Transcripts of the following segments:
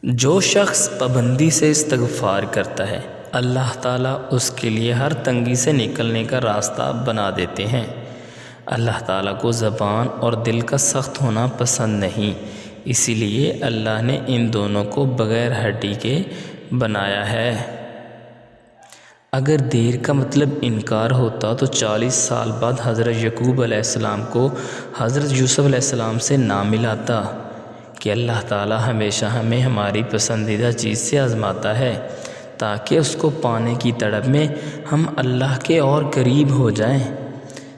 جو شخص پابندی سے استغفار کرتا ہے اللہ تعالیٰ اس کے لیے ہر تنگی سے نکلنے کا راستہ بنا دیتے ہیں۔ اللہ تعالیٰ کو زبان اور دل کا سخت ہونا پسند نہیں، اسی لیے اللہ نے ان دونوں کو بغیر ہڈی کے بنایا ہے۔ اگر دیر کا مطلب انکار ہوتا تو 40 سال بعد حضرت یعقوب علیہ السلام کو حضرت یوسف علیہ السلام سے نہ ملاتا کہ اللہ تعالیٰ ہمیشہ ہمیں ہماری پسندیدہ چیز سے آزماتا ہے تاکہ اس کو پانے کی تڑپ میں ہم اللہ کے اور قریب ہو جائیں۔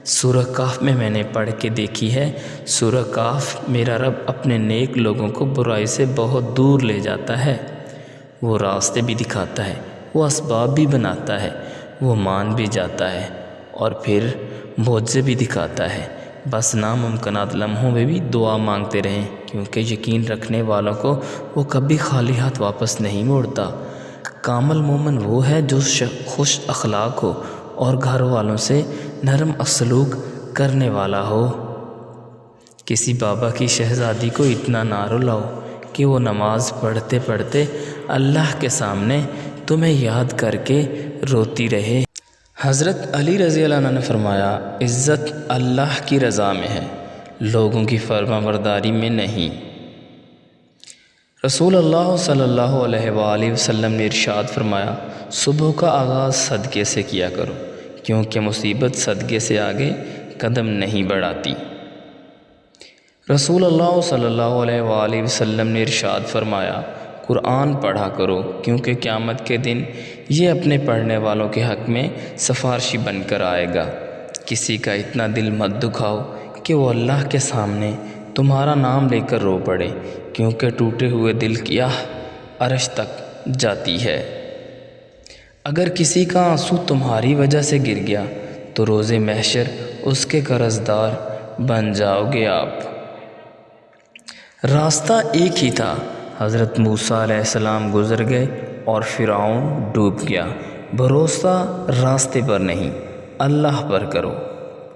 سورہ کہف میں نے پڑھ کے دیکھی ہے، سورہ کہف میرا رب اپنے نیک لوگوں کو برائی سے بہت دور لے جاتا ہے، وہ راستے بھی دکھاتا ہے، وہ اسباب بھی بناتا ہے، وہ مان بھی جاتا ہے اور پھر معجزے بھی دکھاتا ہے۔ بس ناممکنات لمحوں میں بھی دعا مانگتے رہیں، کیونکہ یقین رکھنے والوں کو وہ کبھی خالی ہاتھ واپس نہیں موڑتا۔ کامل مومن وہ ہے جو خوش اخلاق ہو اور گھر والوں سے نرم سلوک کرنے والا ہو۔ کسی بابا کی شہزادی کو اتنا نہ رلاؤ کہ وہ نماز پڑھتے پڑھتے اللہ کے سامنے تمہیں یاد کر کے روتی رہے۔ حضرت علی رضی اللہ عنہ نے فرمایا، عزت اللہ کی رضا میں ہے، لوگوں کی فرما برداری میں نہیں۔ رسول اللہ صلی اللہ علیہ وآلہ وسلم نے ارشاد فرمایا، صبح کا آغاز صدقے سے کیا کرو، کیونکہ مصیبت صدقے سے آگے قدم نہیں بڑھاتی۔ رسول اللہ صلی اللہ علیہ وآلہ وسلم نے ارشاد فرمایا، قرآن پڑھا کرو، کیونکہ قیامت کے دن یہ اپنے پڑھنے والوں کے حق میں سفارشی بن کر آئے گا۔ کسی کا اتنا دل مت دکھاؤ کہ وہ اللہ کے سامنے تمہارا نام لے کر رو پڑے، کیونکہ ٹوٹے ہوئے دل کی آہ عرش تک جاتی ہے۔ اگر کسی کا آنسو تمہاری وجہ سے گر گیا تو روز محشر اس کے قرض دار بن جاؤ گے آپ۔ راستہ ایک ہی تھا، حضرت موسیٰ علیہ السلام گزر گئے اور فرعون ڈوب گیا۔ بھروسہ راستے پر نہیں، اللہ پر کرو۔